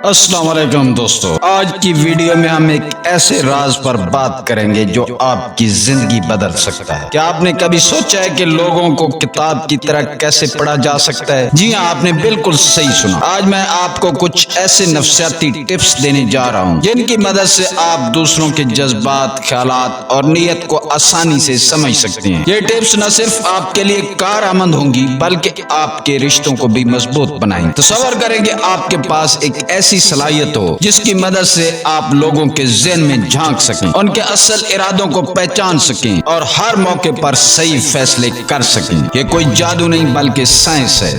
السلام علیکم دوستو، آج کی ویڈیو میں ہم ایک ایسے راز پر بات کریں گے جو آپ کی زندگی بدل سکتا ہے۔ کیا آپ نے کبھی سوچا ہے کہ لوگوں کو کتاب کی طرح کیسے پڑھا جا سکتا ہے؟ جی ہاں، آپ نے بالکل صحیح سنا۔ آج میں آپ کو کچھ ایسے نفسیاتی ٹپس دینے جا رہا ہوں جن کی مدد سے آپ دوسروں کے جذبات، خیالات اور نیت کو آسانی سے سمجھ سکتے ہیں۔ یہ ٹپس نہ صرف آپ کے لیے کارآمد ہوں گی بلکہ آپ کے رشتوں کو بھی مضبوط بنائیں گے۔ تصور کریں کہ آپ کے پاس ایک ایسی صلاحیت ہو جس کی مدد سے آپ لوگوں کے ذہن میں جھانک سکیں، ان کے اصل ارادوں کو پہچان سکیں اور ہر موقع پر صحیح فیصلے کر سکیں۔ یہ کوئی جادو نہیں بلکہ سائنس ہے۔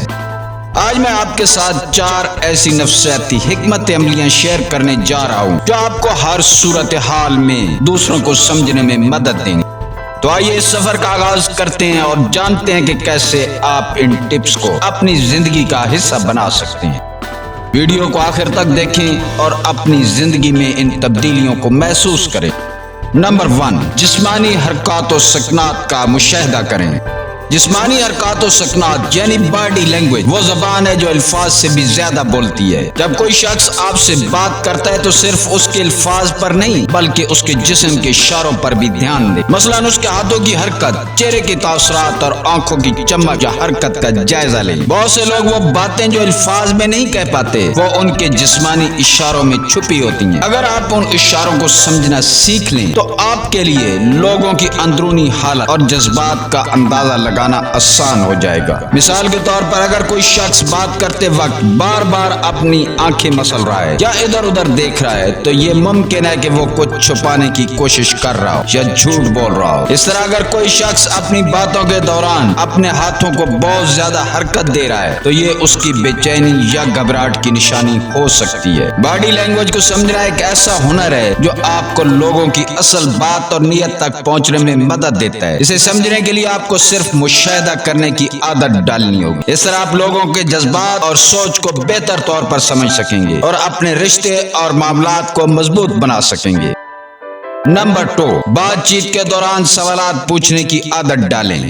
آج میں آپ کے ساتھ 4 ایسی نفسیاتی حکمت عملیاں شیئر کرنے جا رہا ہوں جو آپ کو ہر صورتحال میں دوسروں کو سمجھنے میں مدد دیں گے۔ تو آئیے اس سفر کا آغاز کرتے ہیں اور جانتے ہیں کہ کیسے آپ ان ٹپس کو اپنی زندگی کا حصہ بنا سکتے ہیں۔ ویڈیو کو آخر تک دیکھیں اور اپنی زندگی میں ان تبدیلیوں کو محسوس کریں۔ نمبر 1، جسمانی حرکات و سکنات کا مشاہدہ کریں۔ جسمانی حرکات و سکنات یعنی باڈی لینگویج وہ زبان ہے جو الفاظ سے بھی زیادہ بولتی ہے۔ جب کوئی شخص آپ سے بات کرتا ہے تو صرف اس کے الفاظ پر نہیں بلکہ اس کے جسم کے اشاروں پر بھی دھیان دے۔ مثلاً اس کے ہاتھوں کی حرکت، چہرے کے تاثرات اور آنکھوں کی چمک یا حرکت کا جائزہ لیں۔ بہت سے لوگ وہ باتیں جو الفاظ میں نہیں کہہ پاتے وہ ان کے جسمانی اشاروں میں چھپی ہوتی ہیں۔ اگر آپ ان اشاروں کو سمجھنا سیکھ لیں تو آپ کے لیے لوگوں کی اندرونی حالت اور جذبات کا اندازہ لگانا آسان ہو جائے گا۔ مثال کے طور پر اگر کوئی شخص بات کرتے وقت بار بار اپنی آنکھیں مسل رہا ہے یا ادھر ادھر دیکھ رہا ہے تو یہ ممکن ہے کہ وہ کچھ چھپانے کی کوشش کر رہا ہو یا جھوٹ بول رہا ہو۔ اس طرح اگر کوئی شخص اپنی باتوں کے دوران اپنے ہاتھوں کو بہت زیادہ حرکت دے رہا ہے تو یہ اس کی بے چینی یا گھبراہٹ کی نشانی ہو سکتی ہے۔ باڈی لینگویج کو سمجھنا ایک ایسا ہنر ہے جو آپ کو لوگوں کی اصل بات اور نیت تک پہنچنے میں مدد دیتا ہے۔ اسے سمجھنے کے لیے آپ کو صرف مشاہدہ کرنے کی عادت ڈالنی ہوگی۔ اس طرح آپ لوگوں کے جذبات اور سوچ کو بہتر طور پر سمجھ سکیں گے اور اپنے رشتے اور معاملات کو مضبوط بنا سکیں گے۔ نمبر 2، بات چیت کے دوران سوالات پوچھنے کی عادت ڈالیں۔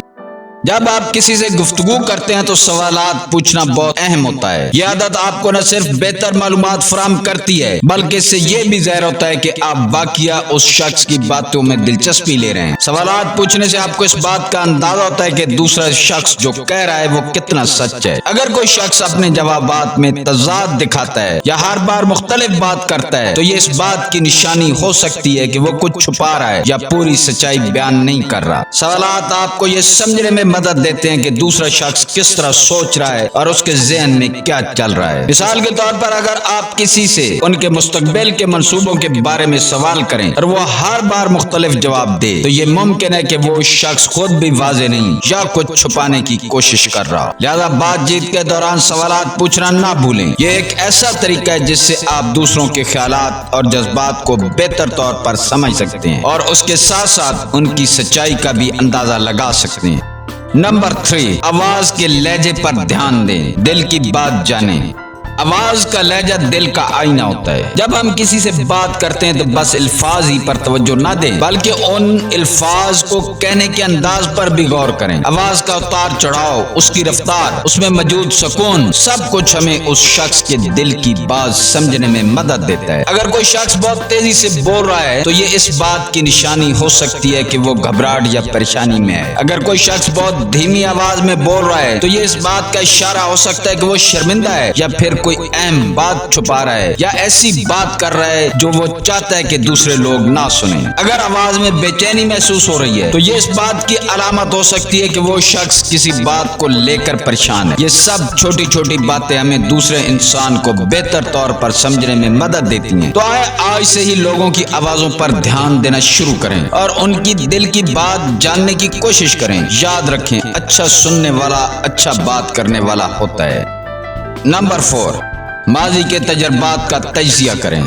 جب آپ کسی سے گفتگو کرتے ہیں تو سوالات پوچھنا بہت اہم ہوتا ہے۔ یہ عادت آپ کو نہ صرف بہتر معلومات فراہم کرتی ہے بلکہ اس سے یہ بھی ظاہر ہوتا ہے کہ آپ واقعہ اس شخص کی باتوں میں دلچسپی لے رہے ہیں۔ سوالات پوچھنے سے آپ کو اس بات کا اندازہ ہوتا ہے کہ دوسرا شخص جو کہہ رہا ہے وہ کتنا سچ ہے۔ اگر کوئی شخص اپنے جوابات میں تضاد دکھاتا ہے یا ہر بار مختلف بات کرتا ہے تو یہ اس بات کی نشانی ہو سکتی ہے کہ وہ کچھ چھپا رہا ہے یا پوری سچائی بیان نہیں کر رہا۔ سوالات آپ کو یہ سمجھنے میں مدد دیتے ہیں کہ دوسرا شخص کس طرح سوچ رہا ہے اور اس کے ذہن میں کیا چل رہا ہے۔ مثال کے طور پر اگر آپ کسی سے ان کے مستقبل کے منصوبوں کے بارے میں سوال کریں اور وہ ہر بار مختلف جواب دے تو یہ ممکن ہے کہ وہ شخص خود بھی واضح نہیں یا کچھ چھپانے کی کوشش کر رہا۔ لہذا بات چیت کے دوران سوالات پوچھنا نہ بھولیں۔ یہ ایک ایسا طریقہ ہے جس سے آپ دوسروں کے خیالات اور جذبات کو بہتر طور پر سمجھ سکتے ہیں اور اس کے ساتھ ساتھ ان کی سچائی کا بھی اندازہ لگا سکتے ہیں۔ نمبر 3، آواز کے لہجے پر دھیان دیں، دل کی بات جانیں۔ آواز کا لہجہ دل کا آئینہ ہوتا ہے۔ جب ہم کسی سے بات کرتے ہیں تو بس الفاظ ہی پر توجہ نہ دیں بلکہ ان الفاظ کو کہنے کے انداز پر بھی غور کریں۔ آواز کا اتار چڑھاؤ، اس کی رفتار، اس میں موجود سکون، سب کچھ ہمیں اس شخص کے دل کی بات سمجھنے میں مدد دیتا ہے۔ اگر کوئی شخص بہت تیزی سے بول رہا ہے تو یہ اس بات کی نشانی ہو سکتی ہے کہ وہ گھبراہٹ یا پریشانی میں ہے۔ اگر کوئی شخص بہت دھیمی آواز میں بول رہا ہے تو یہ اس بات کا اشارہ ہو سکتا ہے کہ وہ شرمندہ ہے یا پھر کوئی اہم بات چھپا رہا ہے یا ایسی بات کر رہا ہے جو وہ چاہتا ہے کہ دوسرے لوگ نہ سنیں۔ اگر آواز میں بے چینی محسوس ہو رہی ہے تو یہ اس بات کی علامت ہو سکتی ہے کہ وہ شخص کسی بات کو لے کر پریشان ہے۔ یہ سب چھوٹی چھوٹی باتیں ہمیں دوسرے انسان کو بہتر طور پر سمجھنے میں مدد دیتی ہیں۔ تو آج سے ہی لوگوں کی آوازوں پر دھیان دینا شروع کریں اور ان کی دل کی بات جاننے کی کوشش کریں۔ یاد رکھیں، اچھا سننے والا اچھا بات کرنے والا ہوتا ہے۔ نمبر 4، ماضی کے تجربات کا تجزیہ کریں۔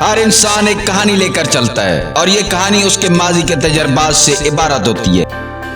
ہر انسان ایک کہانی لے کر چلتا ہے اور یہ کہانی اس کے ماضی کے تجربات سے عبارت ہوتی ہے۔